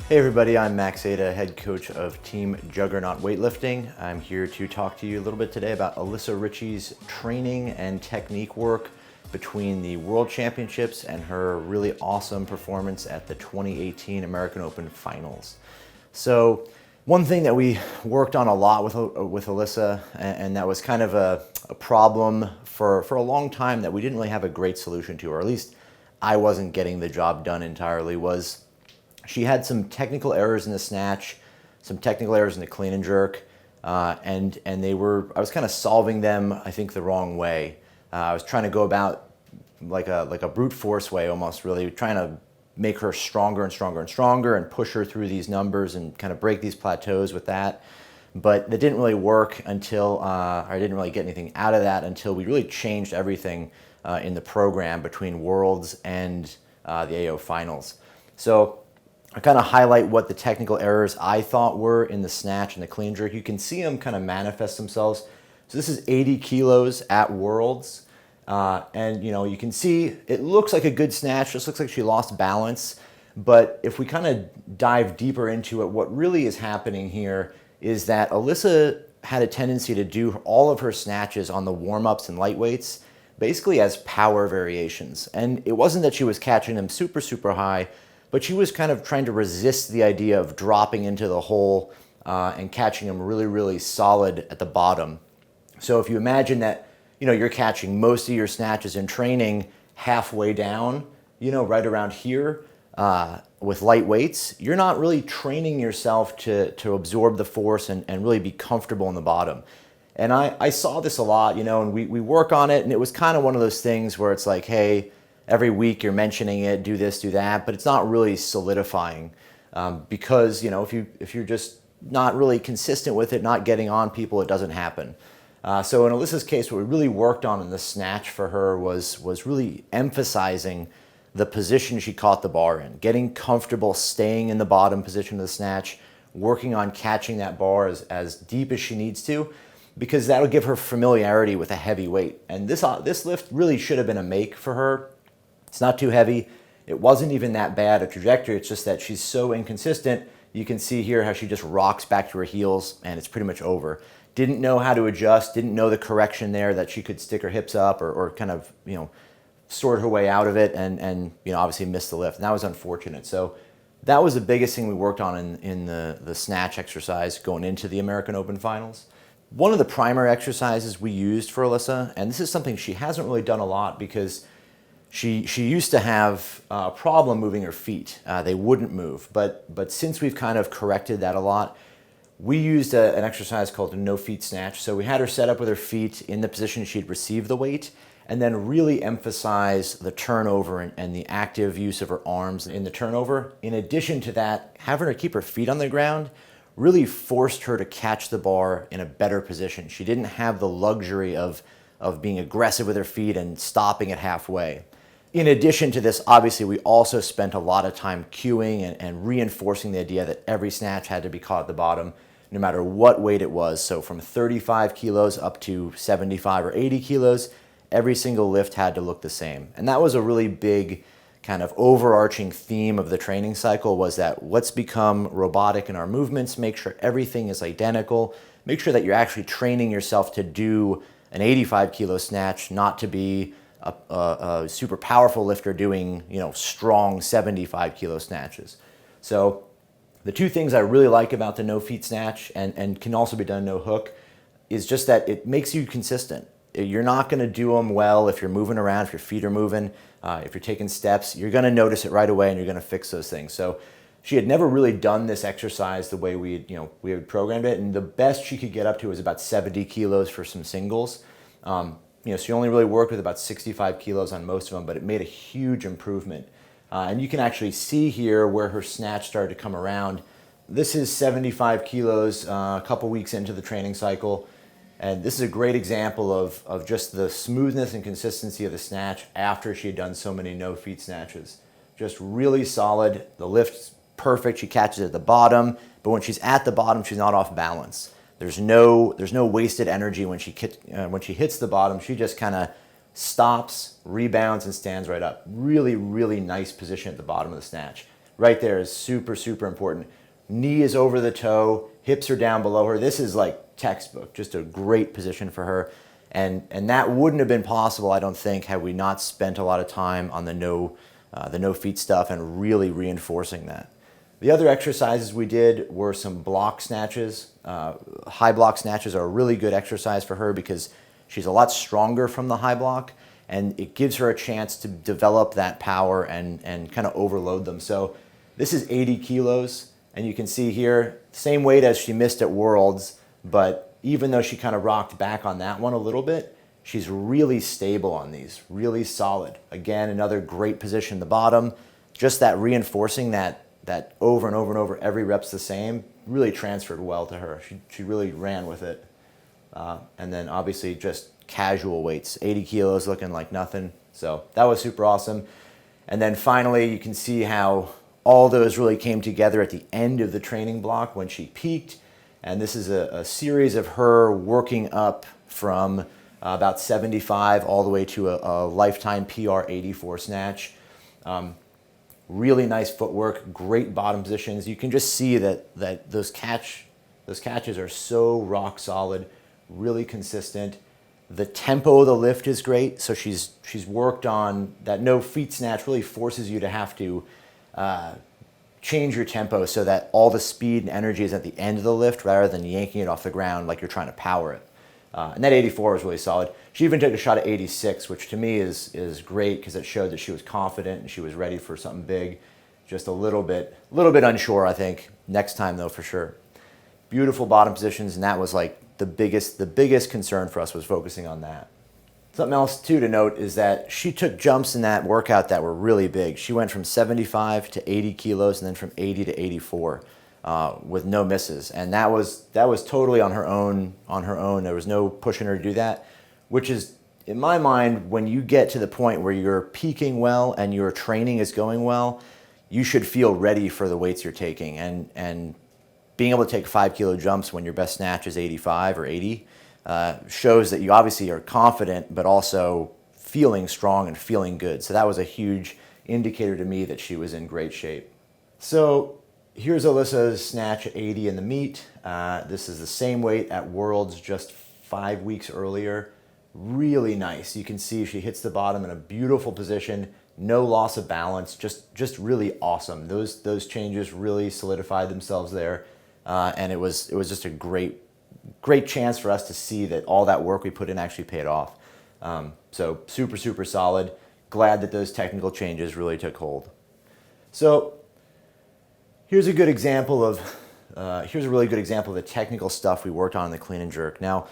Hey everybody, I'm Max Aita, head coach of Team Juggernaut Weightlifting. I'm here to talk to you a little bit today about Alyssa Ritchey's training and technique work between the World Championships and her really awesome performance at the 2018 American Open Finals. So one thing that we worked on a lot with Alyssa, and that was kind of a problem for a long time that we didn't really have a great solution to, or at least I wasn't getting the job done entirely, was she had some technical errors in the snatch, some technical errors in the clean and jerk, and I was kind of solving them, I think, the wrong way. I was trying to go about like a brute force way almost, really trying to make her stronger and stronger and stronger and push her through these numbers and kind of break these plateaus with that. But that didn't really work until, I didn't really get anything out of that until we really changed everything in the program between Worlds and the AO Finals. So I kind of highlight what the technical errors I thought were in the snatch and the clean jerk. You can see them kind of manifest themselves. So this is 80 kilos at Worlds. And you can see it looks like a good snatch. Just looks like she lost balance. But if we kind of dive deeper into it, what really is happening here is that Alyssa had a tendency to do all of her snatches on the warm-ups and lightweights basically as power variations. And it wasn't that she was catching them super, super high, but she was kind of trying to resist the idea of dropping into the hole and catching them really, really solid at the bottom. So if you imagine that, you're catching most of your snatches in training halfway down, right around here with light weights, you're not really training yourself to absorb the force and really be comfortable in the bottom. And I saw this a lot, and we work on it, and it was kind of one of those things where it's like, hey, every week you're mentioning it, do this, do that, but it's not really solidifying because, if you're just not really consistent with it, not getting on people, it doesn't happen. So in Alyssa's case, what we really worked on in the snatch for her was really emphasizing the position she caught the bar in, getting comfortable staying in the bottom position of the snatch, working on catching that bar as deep as she needs to, because that'll give her familiarity with a heavy weight. And this lift really should have been a make for her. It's not too heavy. It wasn't even that bad a trajectory. It's just that she's so inconsistent. You can see here how she just rocks back to her heels and it's pretty much over. Didn't know how to adjust, didn't know the correction there that she could stick her hips up or kind of, sort her way out of it and obviously missed the lift. And that was unfortunate. So that was the biggest thing we worked on in the snatch exercise going into the American Open Finals. One of the primary exercises we used for Alyssa, and this is something she hasn't really done a lot because she used to have a problem moving her feet. They wouldn't move, but since we've kind of corrected that a lot, we used an exercise called a no feet snatch. So we had her set up with her feet in the position she'd receive the weight, and then really emphasize the turnover and the active use of her arms in the turnover. In addition to that, having her keep her feet on the ground really forced her to catch the bar in a better position. She didn't have the luxury of being aggressive with her feet and stopping it halfway. In addition to this, obviously, we also spent a lot of time cueing and reinforcing the idea that every snatch had to be caught at the bottom, no matter what weight it was. So from 35 kilos up to 75 or 80 kilos, every single lift had to look the same. And that was a really big kind of overarching theme of the training cycle, was that let's become robotic in our movements, make sure everything is identical, make sure that you're actually training yourself to do an 85 kilo snatch, not to be a super powerful lifter doing, strong 75 kilo snatches. So the two things I really like about the no feet snatch and can also be done no hook is just that it makes you consistent. You're not going to do them well if you're moving around, if your feet are moving, if you're taking steps. You're going to notice it right away and you're going to fix those things. So she had never really done this exercise the way we had programmed it, and the best she could get up to was about 70 kilos for some singles. She only really worked with about 65 kilos on most of them, but it made a huge improvement. And you can actually see here where her snatch started to come around. This is 75 kilos a couple weeks into the training cycle. And this is a great example of just the smoothness and consistency of the snatch after she had done so many no feet snatches. Just really solid. The lift's perfect. She catches at the bottom, but when she's at the bottom, she's not off balance. There's no wasted energy when she hits the bottom. She just kind of stops, rebounds, and stands right up. Really, really nice position at the bottom of the snatch. right there is super, super important. Knee is over the toe, hips are down below her. This is like textbook, just a great position for her. And that wouldn't have been possible, I don't think, had we not spent a lot of time on the no feet stuff and really reinforcing that. The other exercises we did were some block snatches. High block snatches are a really good exercise for her because she's a lot stronger from the high block, and it gives her a chance to develop that power and kind of overload them. So this is 80 kilos, and you can see here, same weight as she missed at Worlds, but even though she kind of rocked back on that one a little bit, she's really stable on these, really solid. Again, another great position at the bottom. Just that reinforcing that over and over and over, every rep's the same, really transferred well to her. She really ran with it. And then obviously just casual weights, 80 kilos looking like nothing. So that was super awesome. And then finally, you can see how all those really came together at the end of the training block when she peaked. And this is a series of her working up from about 75 all the way to a lifetime PR 84 snatch. Really nice footwork, great bottom positions. You can just see that those catches are so rock solid, really consistent. The tempo of the lift is great. So she's worked on that no feet snatch, really forces you to have to change your tempo so that all the speed and energy is at the end of the lift rather than yanking it off the ground like you're trying to power it. And that 84 was really solid. She even took a shot at 86, which to me is great because it showed that she was confident and she was ready for something big. Just a little bit unsure, I think. Next time though, for sure. Beautiful bottom positions, and that was like the biggest concern for us was focusing on that. Something else too to note is that she took jumps in that workout that were really big. She went from 75 to 80 kilos and then from 80 to 84. With no misses, and that was totally on her own. There was no pushing her to do that, which is, in my mind, when you get to the point where you're peaking well and your training is going well, you should feel ready for the weights you're taking. And being able to take 5 kilo jumps when your best snatch is 85 or 80 shows that you obviously are confident, but also feeling strong and feeling good. So that was a huge indicator to me that she was in great shape. So here's Alyssa's snatch at 80 in the meet. This is the same weight at Worlds just 5 weeks earlier. Really nice. You can see she hits the bottom in a beautiful position. No loss of balance. Just really awesome. Those changes really solidified themselves there, and it was just a great chance for us to see that all that work we put in actually paid off. So super solid. Glad that those technical changes really took hold. So here's a good example of, here's a really good example of the technical stuff we worked on in the clean and jerk. Now,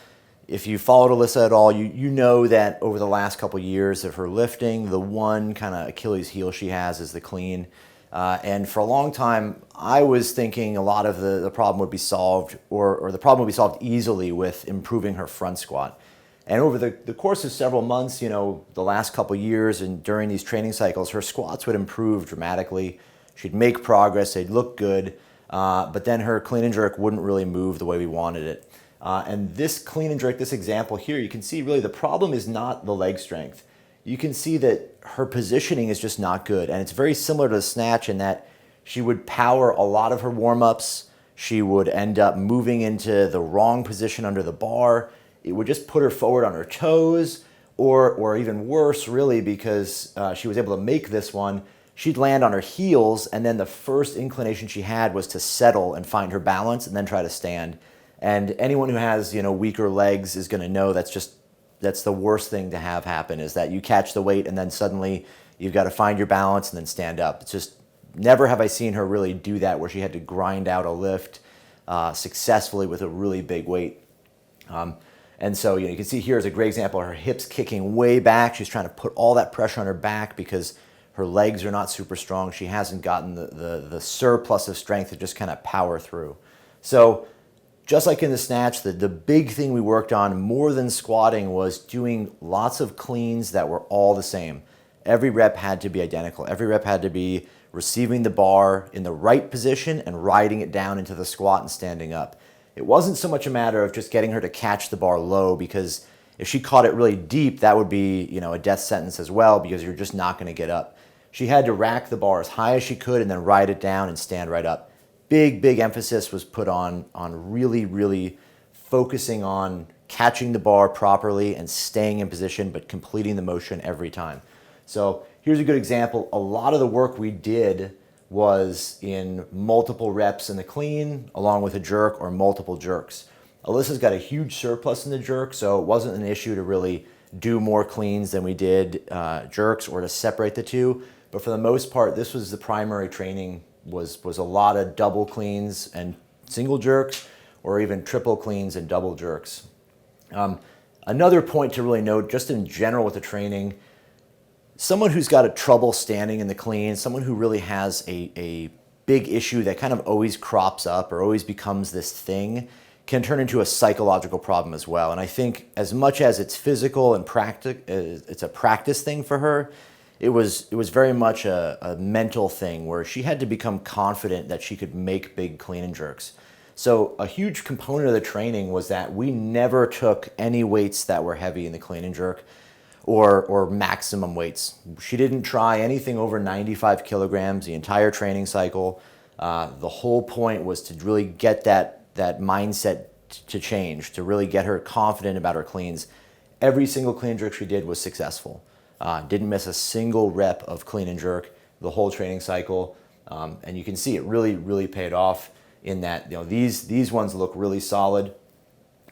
if you followed Alyssa at all, you know that over the last couple years of her lifting, the one kind of Achilles heel she has is the clean. And for a long time, I was thinking a lot of the problem would be solved, or the problem would be solved easily with improving her front squat. And over the course of several months, the last couple years and during these training cycles, her squats would improve dramatically. She'd make progress, they'd look good, but then her clean and jerk wouldn't really move the way we wanted it. And this clean and jerk, this example here, you can see really the problem is not the leg strength. You can see that her positioning is just not good. And it's very similar to the snatch in that she would power a lot of her warm-ups. She would end up moving into the wrong position under the bar. It would just put her forward on her toes, or even worse, really, because she was able to make this one. She'd land on her heels, and then the first inclination she had was to settle and find her balance and then try to stand. And anyone who has, weaker legs is going to know that's the worst thing to have happen, is that you catch the weight and then suddenly you've got to find your balance and then stand up. It's just, never have I seen her really do that where she had to grind out a lift successfully with a really big weight. And so, you can see here is a great example of her hips kicking way back. She's trying to put all that pressure on her back because her legs are not super strong. She hasn't gotten the surplus of strength to just kind of power through. So just like in the snatch, the big thing we worked on more than squatting was doing lots of cleans that were all the same. Every rep had to be identical. Every rep had to be receiving the bar in the right position and riding it down into the squat and standing up. It wasn't so much a matter of just getting her to catch the bar low, because if she caught it really deep, that would be, a death sentence as well, because you're just not going to get up. she had to rack the bar as high as she could and then ride it down and stand right up. Big emphasis was put on really focusing on catching the bar properly and staying in position, but completing the motion every time. So here's a good example. A lot of the work we did was in multiple reps in the clean, along with a jerk or multiple jerks. Alyssa's got a huge surplus in the jerk, so it wasn't an issue to really do more cleans than we did jerks or to separate the two. But for the most part, this was the primary training, was a lot of double cleans and single jerks, or even triple cleans and double jerks. Another point to really note, just in general with the training, someone who's got a trouble standing in the clean, someone who really has a big issue that kind of always crops up or always becomes this thing, can turn into a psychological problem as well. And I think as much as it's physical and it's a practice thing for her, it was very much a mental thing where she had to become confident that she could make big clean and jerks. So a huge component of the training was that we never took any weights that were heavy in the clean and jerk or maximum weights. She didn't try anything over 95 kilograms the entire training cycle. The whole point was to really get that mindset to change, to really get her confident about her cleans. Every single clean and jerk she did was successful. Didn't miss a single rep of clean and jerk the whole training cycle. And you can see it really paid off in that, these ones look really solid.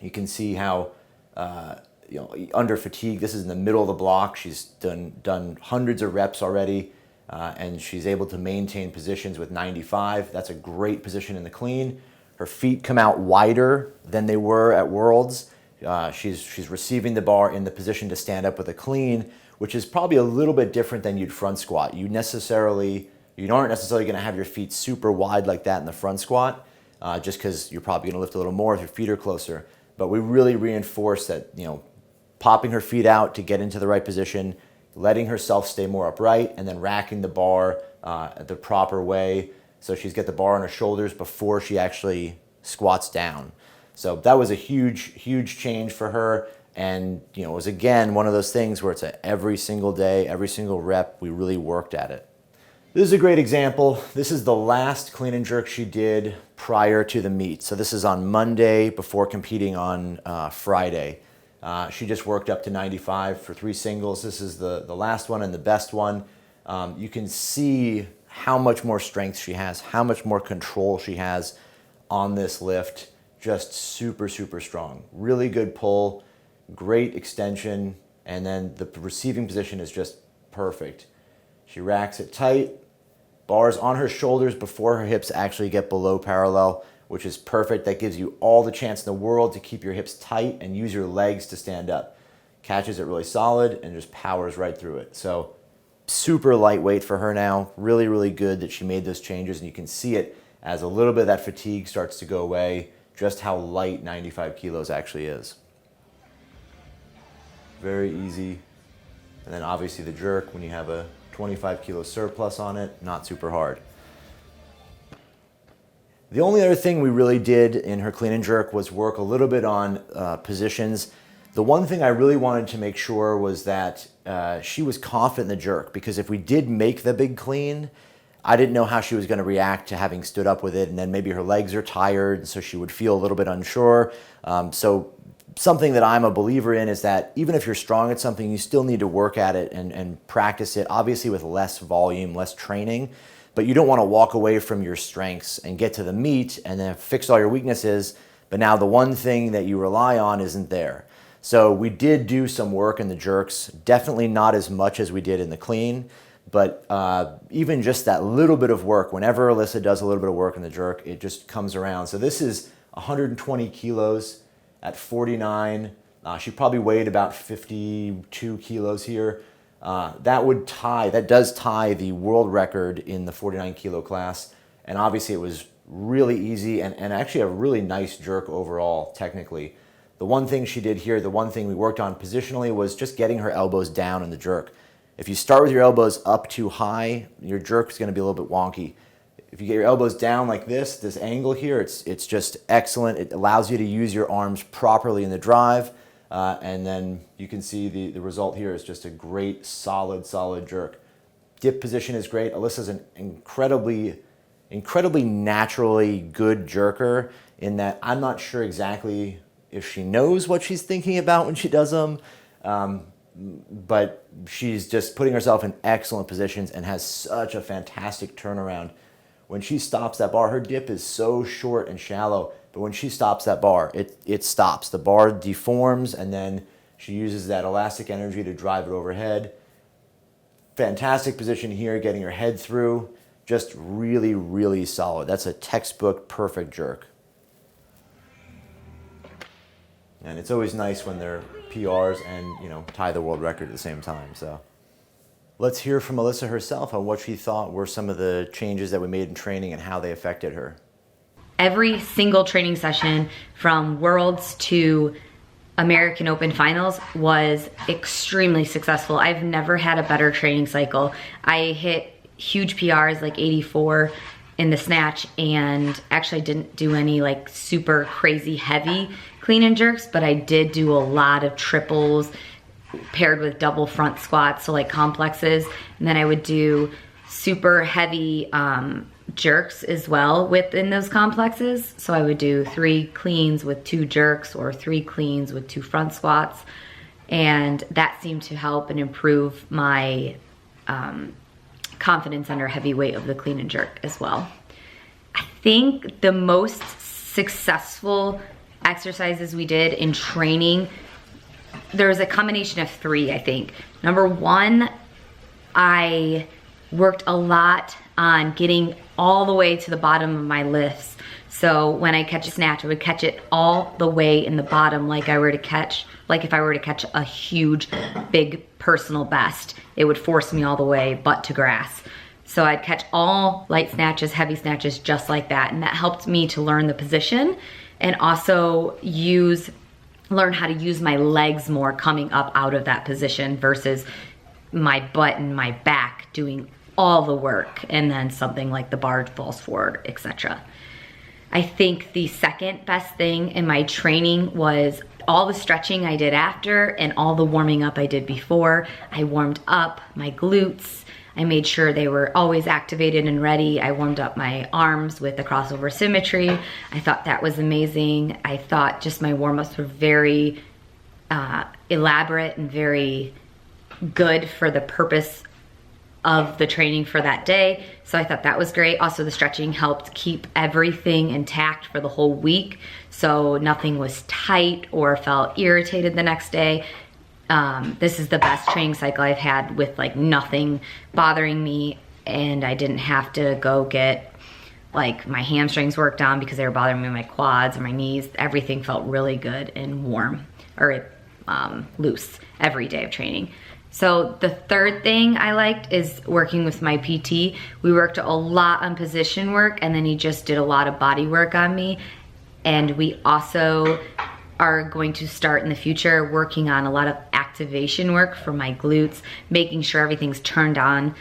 You can see how, under fatigue, this is in the middle of the block. She's done hundreds of reps already, and she's able to maintain positions with 95. That's a great position in the clean. Her feet come out wider than they were at Worlds. She's receiving the bar in the position to stand up with a clean, which is probably a little bit different than you'd front squat. You aren't necessarily going to have your feet super wide like that in the front squat, just because you're probably going to lift a little more if your feet are closer. But we really reinforce that, popping her feet out to get into the right position, letting herself stay more upright, and then racking the bar the proper way. So she's got the bar on her shoulders before she actually squats down. So that was a huge change for her. And, it was, again, one of those things where it's every single day, every single rep, we really worked at it. This is a great example. This is the last clean and jerk she did prior to the meet. So this is on Monday before competing on Friday. She just worked up to 95 for 3 singles. This is the last one and the best one. You can see how much more strength she has, how much more control she has on this lift. Just super strong. Really good pull, great extension, and then the receiving position is just perfect. She racks it tight, bars on her shoulders before her hips actually get below parallel, which is perfect. That gives you all the chance in the world to keep your hips tight and use your legs to stand up. Catches it really solid and just powers right through it. So super lightweight for her now. Really good that she made those changes, and you can see it as a little bit of that fatigue starts to go away, just how light 95 kilos actually is. Very easy. And then obviously the jerk, when you have a 25 kilo surplus on it, not super hard. The only other thing we really did in her clean and jerk was work a little bit on positions. The one thing I really wanted to make sure was that she was confident in the jerk, because if we did make the big clean, I didn't know how she was going to react to having stood up with it, and then maybe her legs are tired, and so she would feel a little bit unsure. So something that I'm a believer in is that even if you're strong at something, you still need to work at it and practice it, obviously with less volume, less training, but you don't want to walk away from your strengths and get to the meet and then fix all your weaknesses, but now the one thing that you rely on isn't there. So we did do some work in the jerks, definitely not as much as we did in the clean, but even just that little bit of work, whenever Alyssa does a little bit of work in the jerk, it just comes around. So this is 120 kilos at 49. She probably weighed about 52 kilos here. That does tie the world record in the 49 kilo class. And obviously it was really easy and actually a really nice jerk overall, technically. The one thing she did here, the one thing we worked on positionally, was just getting her elbows down in the jerk. If you start with your elbows up too high, your jerk is going to be a little bit wonky. If you get your elbows down like this angle here, it's just excellent. It allows you to use your arms properly in the drive. And then you can see the result here is just a great, solid jerk. dip position is great. Alyssa's an incredibly naturally good jerker in that I'm not sure exactly if she knows what she's thinking about when she does them, but she's just putting herself in excellent positions and has such a fantastic turnaround. When she stops that bar, her dip is so short and shallow, but when she stops that bar, it stops. The bar deforms, and then she uses that elastic energy to drive it overhead. Fantastic position here, getting her head through. Just really, really solid. That's a textbook perfect jerk. And it's always nice when they're PRs and, you know, tie the world record at the same time. So let's hear from Alyssa herself on what she thought were some of the changes that we made in training and how they affected her. Every single training session from Worlds to American Open Finals was extremely successful. I've never had a better training cycle. I hit huge PRs like 84 in the snatch, and actually didn't do any like super crazy heavy clean and jerks, but I did do a lot of triples paired with double front squats, so like complexes, and then I would do super heavy jerks as well within those complexes. So I would do 3 cleans with 2 jerks or 3 cleans with 2 front squats, and that seemed to help and improve my confidence under heavy weight of the clean and jerk as well. I think the most successful exercises we did in training, there was a combination of 3, I think. Number 1, I worked a lot on getting all the way to the bottom of my lifts. So when I catch a snatch, I would catch it all the way in the bottom, like if I were to catch a huge, big personal best. It would force me all the way butt to grass. So I'd catch all light snatches, heavy snatches, just like that. And that helped me to learn the position and also learn how to use my legs more coming up out of that position versus my butt and my back doing all the work, and then something like the bar falls forward, etc. I think the second best thing in my training was all the stretching I did after and all the warming up I did before. I warmed up my glutes. I made sure they were always activated and ready. I warmed up my arms with the crossover symmetry. I thought that was amazing. I thought just my warm-ups were very elaborate and very good for the purpose of the training for that day. So I thought that was great. Also, the stretching helped keep everything intact for the whole week. So nothing was tight or felt irritated the next day. This is the best training cycle I've had with like nothing bothering me, and I didn't have to go get like my hamstrings worked on because they were bothering me, my quads or my knees. Everything felt really good and warm or loose every day of training. So the third thing I liked is working with my PT. We worked a lot on position work, and then he just did a lot of body work on me. And we also are going to start in the future working on a lot of activation work for my glutes, making sure everything's turned on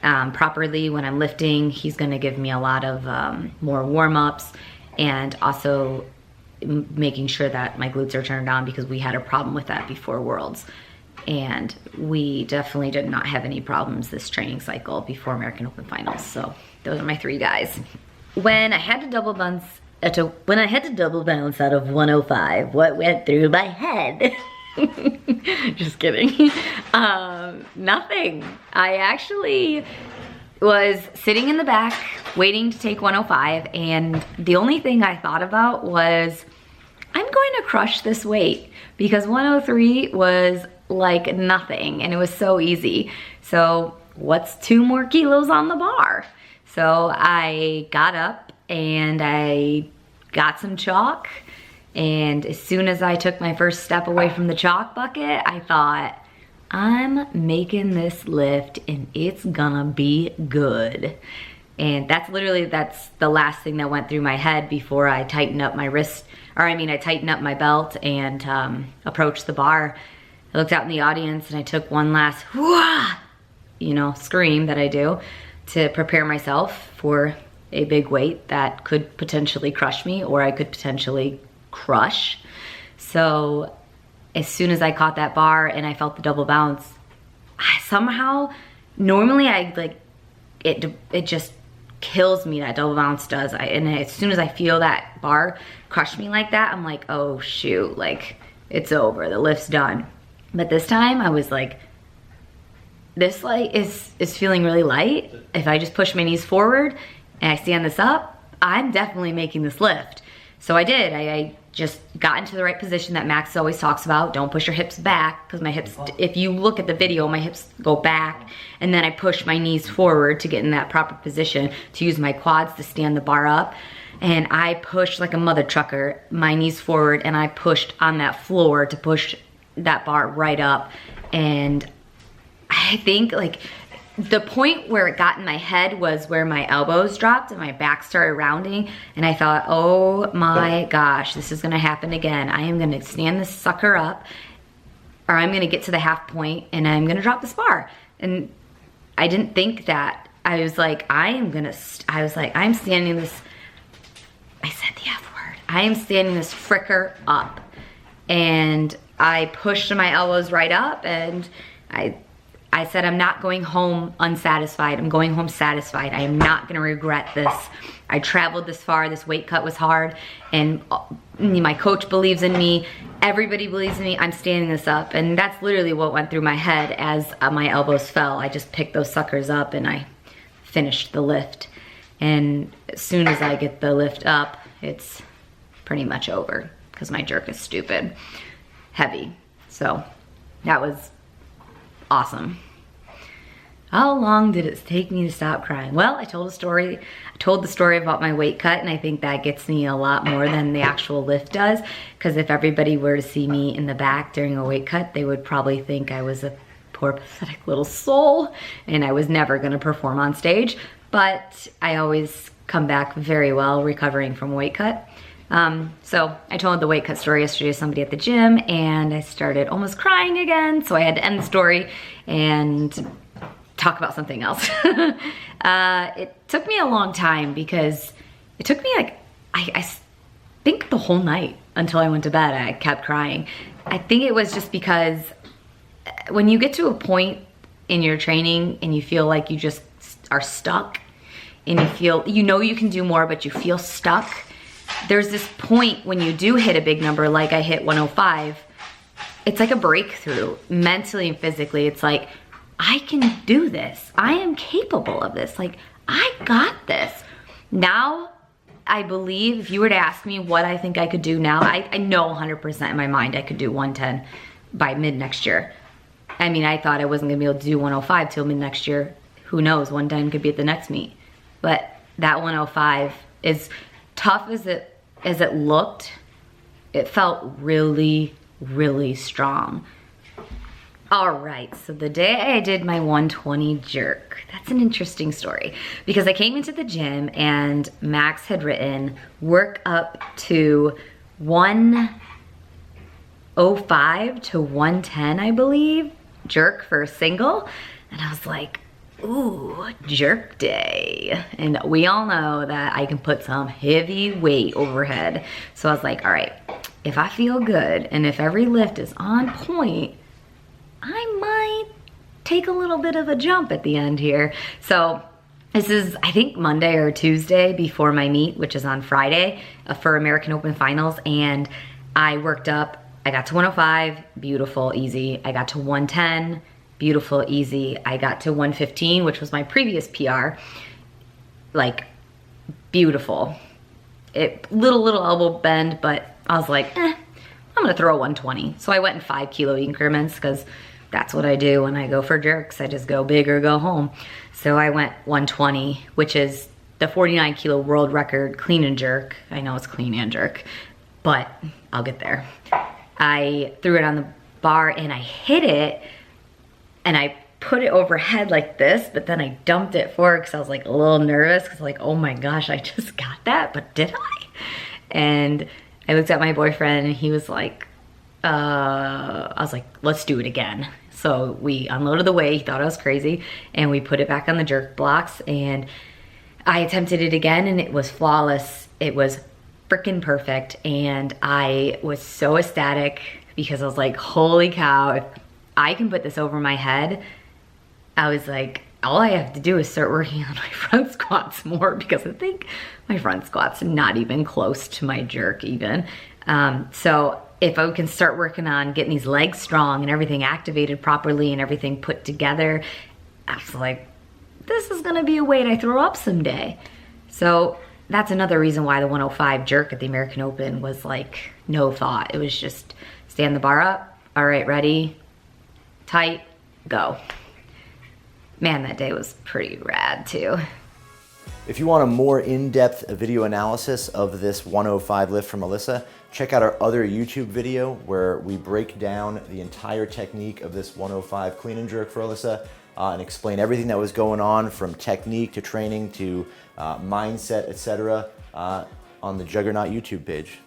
properly when I'm lifting. He's gonna give me a lot of more warm-ups, and also making sure that my glutes are turned on because we had a problem with that before Worlds. And we definitely did not have any problems this training cycle before American Open Finals. So those are my 3 guys. When I had to double bounce out of 105, what went through my head? Just kidding. Nothing. I actually was sitting in the back waiting to take 105, and the only thing I thought about was I'm going to crush this weight because 103 was like nothing and it was so easy. So what's 2 more kilos on the bar? So I got up and I got some chalk, and as soon as I took my first step away from the chalk bucket, I thought, I'm making this lift and it's gonna be good. And that's the last thing that went through my head before I tightened up my wrist, I tightened up my belt and approached the bar. I looked out in the audience and I took one last whoa, scream that I do to prepare myself for a big weight that could potentially crush me, or I could potentially crush. So as soon as I caught that bar and I felt the double bounce, somehow normally I like, it just kills me, that double bounce does. And as soon as I feel that bar crush me like that, I'm like, oh shoot, like it's over, the lift's done. But this time I was like, this like is feeling really light. If I just push my knees forward and I stand this up, I'm definitely making this lift. So I did, I just got into the right position that Max always talks about. Don't push your hips back, because my hips, if you look at the video, my hips go back, and then I push my knees forward to get in that proper position to use my quads to stand the bar up. And I pushed like a mother trucker, my knees forward, and I pushed on that floor to push that bar right up. And I think like the point where it got in my head was where my elbows dropped and my back started rounding, and I thought, oh my gosh, this is gonna happen again. I am gonna stand this sucker up, or I'm gonna get to the half point and I'm gonna drop this bar. And I didn't think that. I was like, I'm standing this, I said the F word. I am standing this fricker up. And I pushed my elbows right up, and I said, I'm not going home unsatisfied. I'm going home satisfied. I am not gonna regret this. I traveled this far, this weight cut was hard, and my coach believes in me. Everybody believes in me. I'm standing this up. And that's literally what went through my head as my elbows fell. I just picked those suckers up and I finished the lift. And as soon as I get the lift up, it's pretty much over, because my jerk is stupid heavy. So that was awesome. How long did it take me to stop crying? Well, I told the story about my weight cut, and I think that gets me a lot more than the actual lift does, because if everybody were to see me in the back during a weight cut, they would probably think I was a poor, pathetic little soul, and I was never gonna perform on stage. But I always come back very well recovering from a weight cut. So I told the weight cut story yesterday to somebody at the gym, and I started almost crying again. So I had to end the story and talk about something else. It took me a long time, because it took me like, I think the whole night until I went to bed, I kept crying. I think it was just because when you get to a point in your training and you feel like you just are stuck, and you feel, you know you can do more, but you feel stuck. There's this point when you do hit a big number, like I hit 105, it's like a breakthrough, mentally and physically. It's like, I can do this. I am capable of this. Like, I got this. Now, I believe, if you were to ask me what I think I could do now, I know 100% in my mind I could do 110 by mid next year. I mean, I thought I wasn't gonna be able to do 105 till mid next year. Who knows, 110 could be at the next meet. But that 105, is tough as it looked, it felt really, really strong. All right, so the day I did my 120 jerk, that's an interesting story, because I came into the gym and Max had written work up to 105 to 110, I believe, jerk for a single. And I was like, ooh, jerk day. And we all know that I can put some heavy weight overhead. So I was like, all right, if I feel good and if every lift is on point, I might take a little bit of a jump at the end here. So this is, I think, Monday or Tuesday before my meet, which is on Friday for American Open Finals. And I worked up, I got to 105, beautiful, easy. I got to 110, beautiful, easy. I got to 115, which was my previous PR, like, beautiful. Little elbow bend, but I was like, I'm gonna throw a 120. So I went in 5 kilo increments, because that's what I do when I go for jerks. I just go big or go home. So I went 120, which is the 49 kilo world record clean and jerk. I know it's clean and jerk, but I'll get there. I threw it on the bar and I hit it, and I put it overhead like this, but then I dumped it forward because I was like a little nervous, because like, oh my gosh, I just got that, but did I? And I looked at my boyfriend and he was like, I was like, let's do it again. So we unloaded the weight, he thought I was crazy, and we put it back on the jerk blocks, and I attempted it again, and it was flawless. It was freaking perfect, and I was so ecstatic, because I was like, holy cow, if I can put this over my head, I was like, all I have to do is start working on my front squats more, because I think my front squats are not even close to my jerk even. So if I can start working on getting these legs strong and everything activated properly and everything put together, I was like, this is gonna be a weight I throw up someday. So that's another reason why the 105 jerk at the American Open was like no thought. It was just stand the bar up, all right, ready, tight, go. Man, that day was pretty rad too. If you want a more in-depth video analysis of this 105 lift from Alyssa, check out our other YouTube video where we break down the entire technique of this 105 clean and jerk for Alyssa and explain everything that was going on, from technique to training to mindset, etc. On the Juggernaut YouTube page.